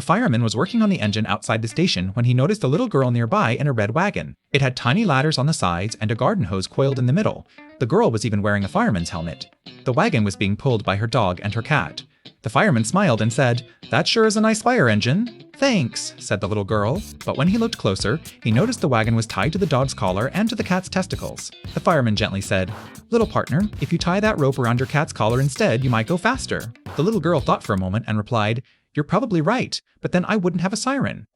A fireman was working on the engine outside the station when he noticed a little girl nearby in a red wagon. It had tiny ladders on the sides and a garden hose coiled in the middle. The girl was even wearing a fireman's helmet. The wagon was being pulled by her dog and her cat. The fireman smiled and said, "That sure is a nice fire engine." "Thanks," said the little girl. But when he looked closer, he noticed the wagon was tied to the dog's collar and to the cat's testicles. The fireman gently said, "Little partner, if you tie that rope around your cat's collar instead, you might go faster." The little girl thought for a moment and replied, "You're probably right, but then I wouldn't have a siren."